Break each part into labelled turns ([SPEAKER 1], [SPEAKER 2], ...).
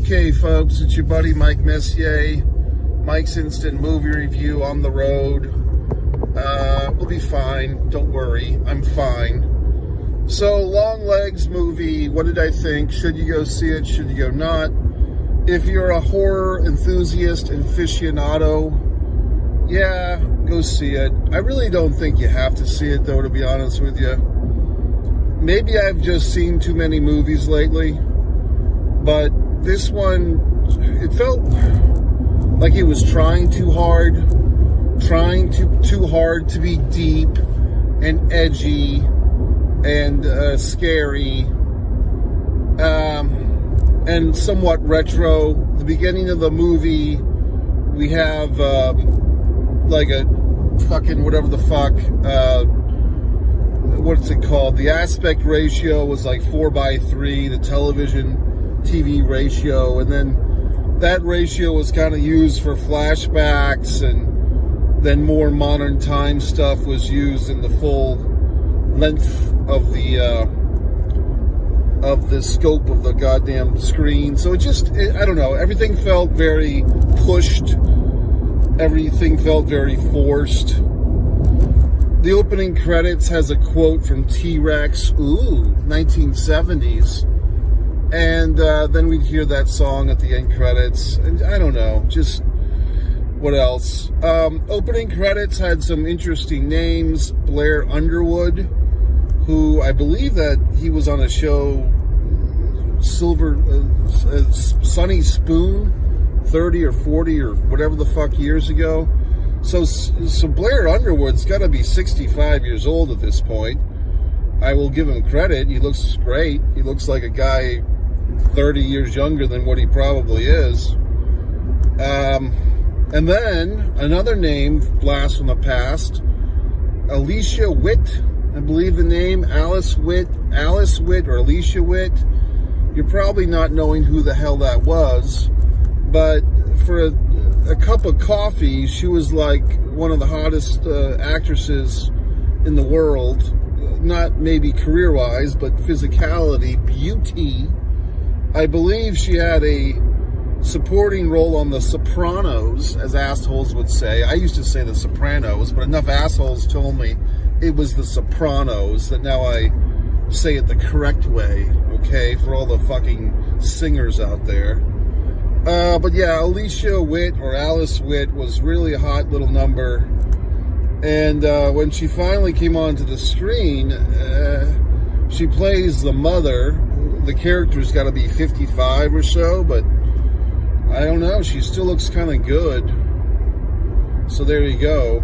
[SPEAKER 1] Okay, folks, it's your buddy Mike Messier. Mike's Instant Movie Review on the road. We'll be fine. Don't worry. I'm fine. So, Longlegs movie, what did I think? Should you go see it? Should you go not? If you're a horror enthusiast, aficionado, yeah, go see it. I really don't think you have to see it, though, to be honest with you. Maybe I've just seen too many movies lately, but this one, it felt like it was trying too hard to be deep and edgy and scary and somewhat retro. The beginning of the movie, we have like a fucking whatever the fuck, what's it called? The aspect ratio was like 4:3, the television TV ratio, and then that ratio was kind of used for flashbacks, and then more modern time stuff was used in the full length of the scope of the goddamn screen. So I don't know, everything felt very pushed, everything felt very forced. The opening credits has a quote from T-Rex, 1970s. And then we'd hear that song at the end credits. And I don't know, just what else? Opening credits had some interesting names. Blair Underwood, who I believe that he was on a show, Sunny Spoon, 30 or 40 or whatever the fuck years ago. So Blair Underwood's got to be 65 years old at this point. I will give him credit. He looks great. He looks like a guy 30 years younger than what he probably is. And then another name, blast from the past, Alicia Witt. I believe the name, Alice Witt, or Alicia Witt. You're probably not knowing who the hell that was, but for a cup of coffee, she was like one of the hottest actresses in the world. Not maybe career-wise, but physicality, beauty. I believe she had a supporting role on The Sopranos, as assholes would say. I used to say The Sopranos, but enough assholes told me it was The Sopranos that now I say it the correct way, okay, for all the fucking singers out there. But yeah, Alicia Witt, or Alice Witt, was really a hot little number. And when she finally came onto the screen, she plays the mother. The character's got to be 55 or so, but I don't know. She still looks kind of good. So there you go.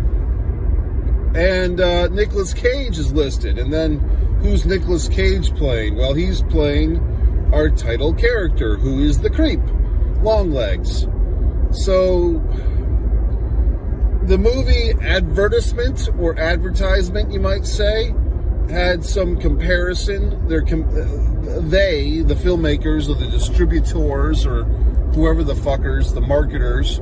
[SPEAKER 1] And Nicolas Cage is listed. And then who's Nicolas Cage playing? Well, he's playing our title character, who is the creep, Longlegs. So the movie advertisement, or advertisement, you might say, had some comparison. The filmmakers, or the distributors, or whoever the fuckers, the marketers,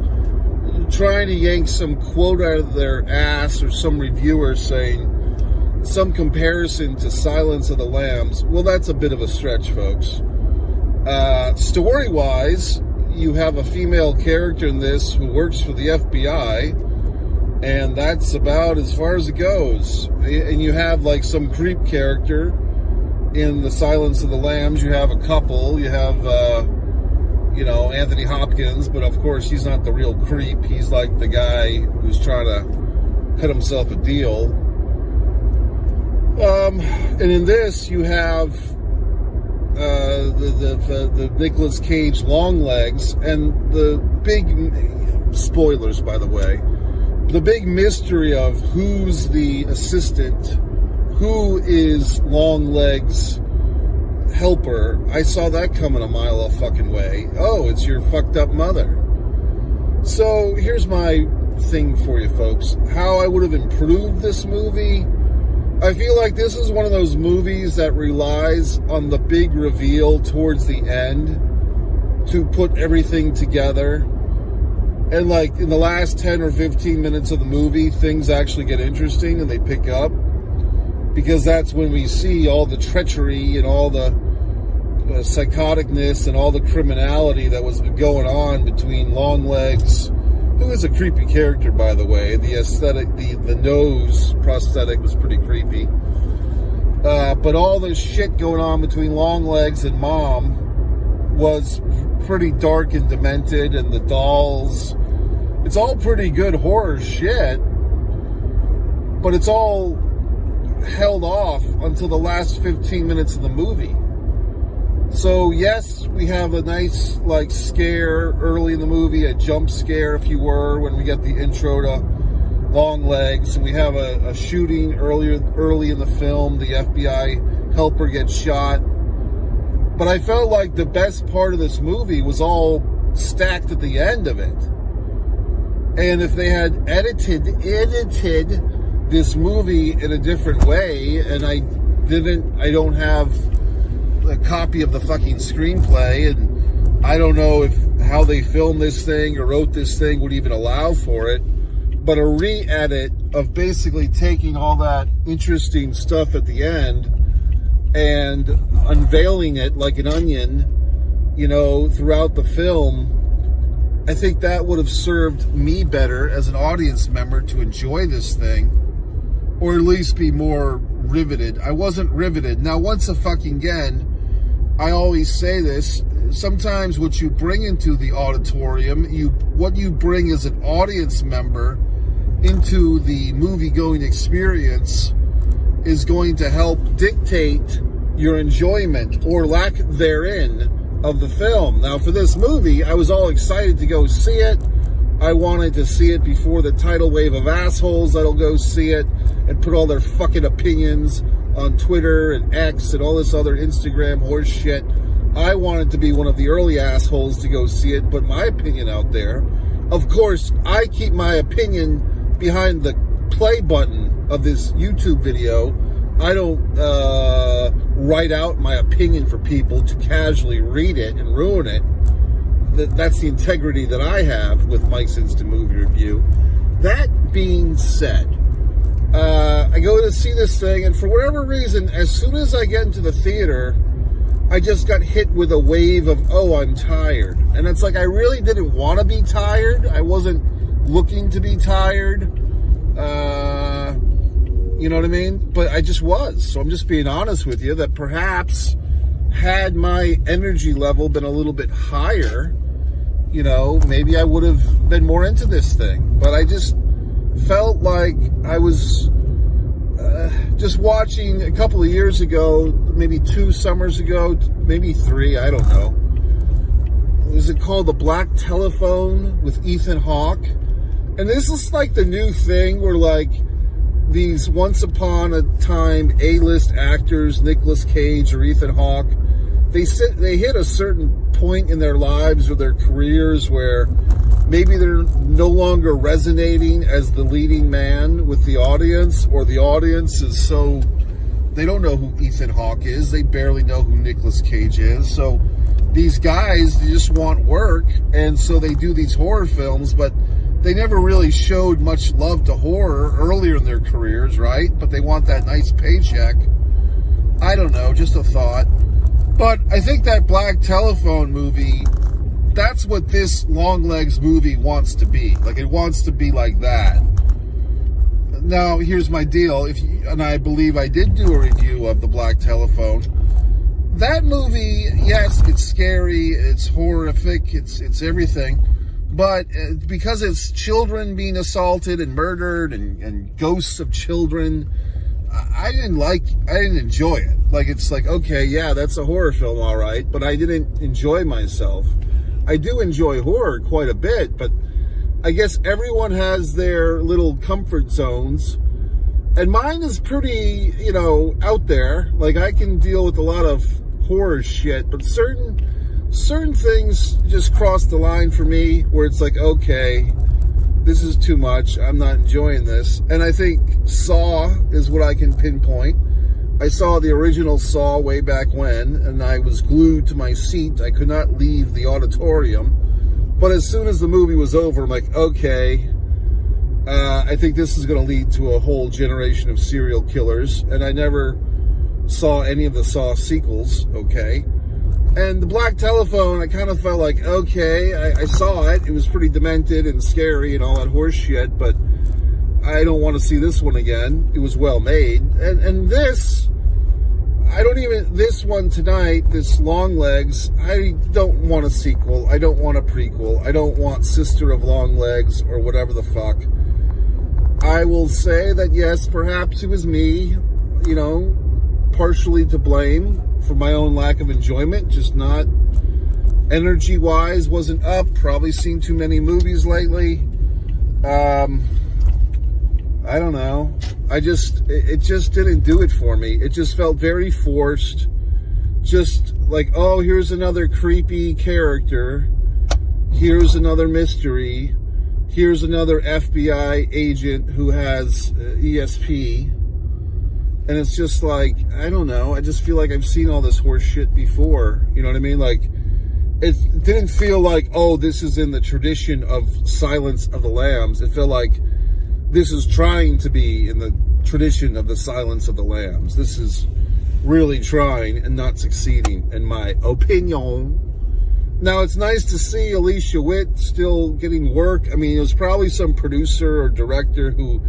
[SPEAKER 1] trying to yank some quote out of their ass, or some reviewer saying some comparison to Silence of the Lambs. Well, that's a bit of a stretch, folks. Story-wise, you have a female character in this who works for the FBI, and that's about as far as it goes. And you have like some creep character in the Silence of the Lambs. You have a couple. You have, Anthony Hopkins, but of course he's not the real creep. He's like the guy who's trying to cut himself a deal. And in this, you have the Nicolas Cage Longlegs, and the big spoilers, by the way. The big mystery of who's the assistant, who is Longlegs' helper. I saw that coming a mile a fucking way. Oh, it's your fucked up mother. So here's my thing for you folks. How I would have improved this movie. I feel like this is one of those movies that relies on the big reveal towards the end to put everything together. And like in the last 10 or 15 minutes of the movie, things actually get interesting and they pick up. Because that's when we see all the treachery and all the psychoticness and all the criminality that was going on between Longlegs, who is a creepy character, by the way. The aesthetic, the nose prosthetic was pretty creepy. But all the shit going on between Longlegs and Mom was pretty dark and demented, and the dolls. It's all pretty good horror shit, but it's all held off until the last 15 minutes of the movie. So yes, we have a nice like scare early in the movie, a jump scare if you were, when we get the intro to Longlegs, and we have a shooting early in the film. The FBI helper gets shot. But I felt like the best part of this movie was all stacked at the end of it. And if they had edited this movie in a different way, and I don't have a copy of the fucking screenplay, and I don't know if how they filmed this thing or wrote this thing would even allow for it, but a re-edit of basically taking all that interesting stuff at the end and unveiling it like an onion, you know, throughout the film, I think that would have served me better as an audience member to enjoy this thing, or at least be more riveted. I wasn't riveted. Now, once again, I always say this, sometimes what you bring into the auditorium, what you bring as an audience member into the movie-going experience is going to help dictate your enjoyment or lack therein of the film. Now, for this movie, I was all excited to go see it. I wanted to see it before the tidal wave of assholes that'll go see it and put all their fucking opinions on Twitter and X and all this other Instagram horse shit. I wanted to be one of the early assholes to go see it, put my opinion out there. Of course, I keep my opinion behind the play button of this YouTube video. I don't write out my opinion for people to casually read it and ruin it. That's the integrity that I have with Mike's Instant Movie Review. That being said, I go to see this thing, and for whatever reason, as soon as I get into the theater, I just got hit with a wave of, oh, I'm tired. And it's like, I really didn't want to be tired. I wasn't looking to be tired. You know what I mean? But I just was. So I'm just being honest with you that perhaps had my energy level been a little bit higher, you know, maybe I would have been more into this thing. But I just felt like I was just watching a couple of years ago, maybe 2 summers ago, maybe 3, I don't know. Was it called The Black Telephone with Ethan Hawke? And this is like the new thing where like these once upon a time A-list actors, Nicolas Cage or Ethan Hawke, they hit a certain point in their lives or their careers where maybe they're no longer resonating as the leading man with the audience, or the audience is so, they don't know who Ethan Hawke is, they barely know who Nicolas Cage is. So these guys, they just want work, and so they do these horror films, but they never really showed much love to horror earlier in their careers, right? But they want that nice paycheck. I don't know, just a thought. But I think that Black Telephone movie, that's what this Longlegs movie wants to be. Like, it wants to be like that. Now, here's my deal. And I believe I did do a review of The Black Telephone. That movie, yes, it's scary, it's horrific, it's everything. But because it's children being assaulted and murdered and ghosts of children, I didn't enjoy it. Like, it's like, okay, yeah, that's a horror film, all right, but I didn't enjoy myself. I do enjoy horror quite a bit, but I guess everyone has their little comfort zones, and mine is pretty, you know, out there. Like, I can deal with a lot of horror shit, but certain things just cross the line for me where it's like, okay, this is too much. I'm not enjoying this. And I think Saw is what I can pinpoint. I saw the original Saw way back when, and I was glued to my seat. I could not leave the auditorium. But as soon as the movie was over, I'm like, okay, I think this is going to lead to a whole generation of serial killers. And I never saw any of the Saw sequels, okay? And the black telephone, I kind of felt like, okay, I saw it. It was pretty demented and scary and all that horse shit, but I don't want to see this one again. It was well made. And this, this one tonight, this Longlegs, I don't want a sequel. I don't want a prequel. I don't want Sister of Longlegs or whatever the fuck. I will say that, yes, perhaps it was me, you know, partially to blame for my own lack of enjoyment, just not energy-wise, wasn't up, probably seen too many movies lately. I don't know. It just didn't do it for me. It just felt very forced. Just like, oh, here's another creepy character. Here's another mystery. Here's another FBI agent who has ESP. And it's just like, I don't know. I just feel like I've seen all this horse shit before. You know what I mean? Like, it didn't feel like, oh, this is in the tradition of Silence of the Lambs. It felt like this is trying to be in the tradition of the Silence of the Lambs. This is really trying and not succeeding, in my opinion. Now, it's nice to see Alicia Witt still getting work. I mean, it was probably some producer or director who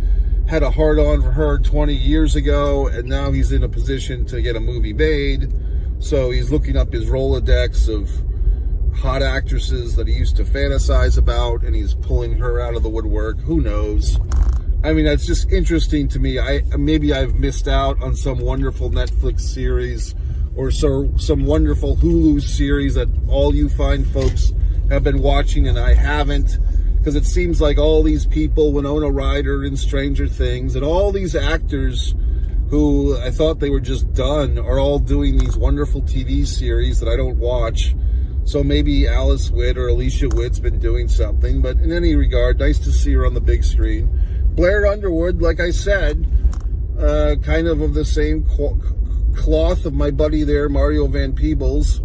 [SPEAKER 1] had a hard-on for her 20 years ago, and now he's in a position to get a movie made. So he's looking up his Rolodex of hot actresses that he used to fantasize about, and he's pulling her out of the woodwork. Who knows? I mean, that's just interesting to me. Maybe I've missed out on some wonderful Netflix series or some wonderful Hulu series that all you fine folks have been watching and I haven't. Because it seems like all these people, Winona Ryder in Stranger Things, and all these actors who I thought they were just done are all doing these wonderful TV series that I don't watch. So maybe Alice Witt or Alicia Witt's been doing something. But in any regard, nice to see her on the big screen. Blair Underwood, like I said, kind of the same cloth of my buddy there, Mario Van Peebles.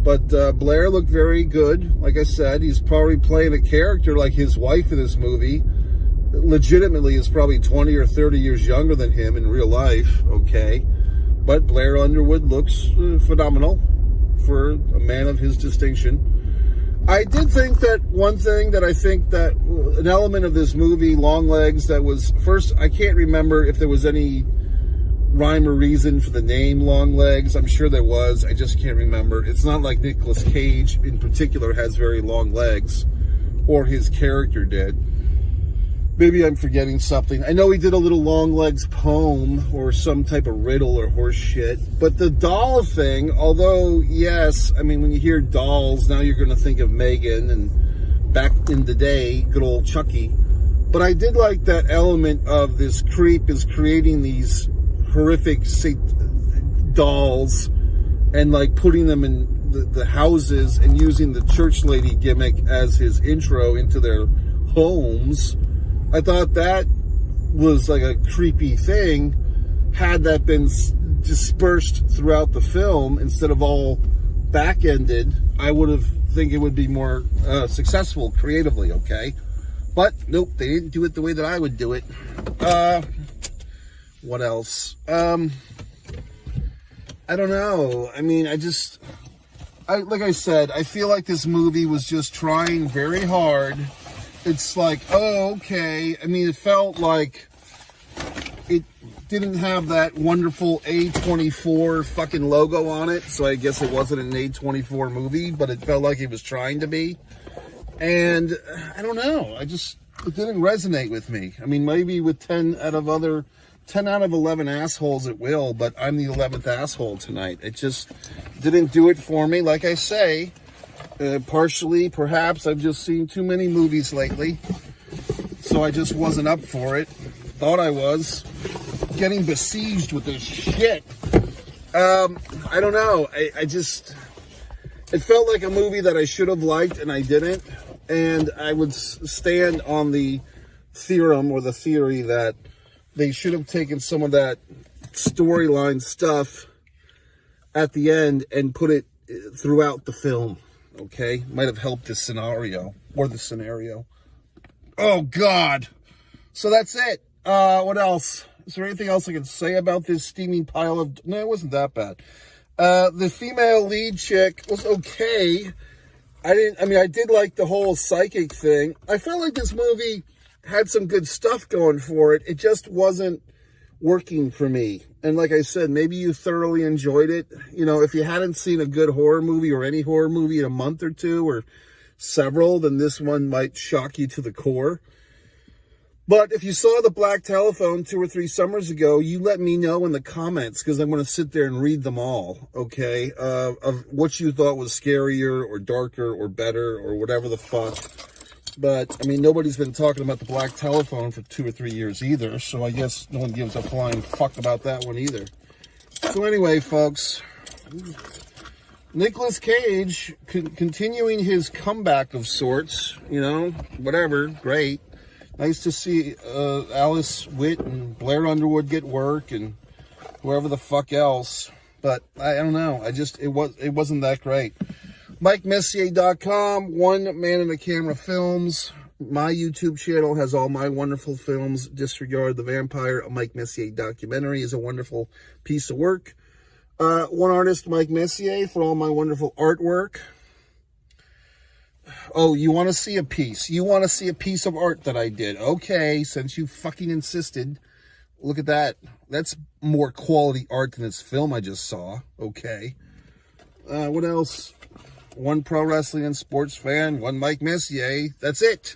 [SPEAKER 1] But Blair looked very good. Like I said, he's probably playing a character like his wife in this movie. Legitimately is probably 20 or 30 years younger than him in real life, okay? But Blair Underwood looks phenomenal for a man of his distinction. I did think that one thing that I think that an element of this movie, Longlegs, that was, first, I can't remember if there was any rhyme or reason for the name Longlegs. I'm sure there was. I just can't remember. It's not like Nicolas Cage in particular has very long legs, or his character did. Maybe I'm forgetting something. I know he did a little Longlegs poem or some type of riddle or horse shit. But the doll thing, although, yes, I mean, when you hear dolls, now you're going to think of Megan and back in the day, good old Chucky. But I did like that element of this creep is creating these horrific dolls and like putting them in the houses and using the church lady gimmick as his intro into their homes. I thought that was like a creepy thing. Had that been dispersed throughout the film instead of all back-ended, I would have think it would be more successful creatively, okay? But nope, they didn't do it the way that I would do it. What else? I don't know. I mean, like I said, I feel like this movie was just trying very hard. It's like, oh, okay. I mean, it felt like it didn't have that wonderful A24 fucking logo on it, so I guess it wasn't an A24 movie, but it felt like it was trying to be. And I don't know. It didn't resonate with me. I mean, maybe with 10 out of 11 assholes it will, but I'm the 11th asshole tonight. It just didn't do it for me. Like I say, partially, perhaps, I've just seen too many movies lately, so I just wasn't up for it. Thought I was. Getting besieged with this shit. I don't know. It felt like a movie that I should have liked, and I didn't. And I would stand on the theorem or the theory that they should have taken some of that storyline stuff at the end and put it throughout the film, okay? Might have helped the scenario. Oh, God. So that's it. What else? Is there anything else I can say about this steaming pile of... No, it wasn't that bad. The female lead chick was okay. I did like the whole psychic thing. I felt like this movie had some good stuff going for it. It just wasn't working for me. And like I said, maybe you thoroughly enjoyed it. You know, if you hadn't seen a good horror movie or any horror movie in a month or two or several, then this one might shock you to the core. But if you saw The Black Telephone 2 or 3 summers ago, you let me know in the comments, because I'm going to sit there and read them all, okay, of what you thought was scarier or darker or better or whatever the fuck. But, I mean, nobody's been talking about The Black Telephone for 2 or 3 years either, so I guess no one gives a flying fuck about that one either. So anyway, folks, Nicolas Cage continuing his comeback of sorts, you know, whatever, great. Nice to see Alice Witt and Blair Underwood get work and whoever the fuck else. But I don't know. It wasn't that great. MikeMessier.com, One Man in the Camera Films. My YouTube channel has all my wonderful films. Disregard the Vampire. A Mike Messier documentary is a wonderful piece of work. One Artist, Mike Messier, for all my wonderful artwork. Oh, you want to see a piece? You want to see a piece of art that I did? Okay, since you fucking insisted. Look at that. That's more quality art than this film I just saw. Okay. What else? One pro wrestling and sports fan, one Mike Messier. That's it.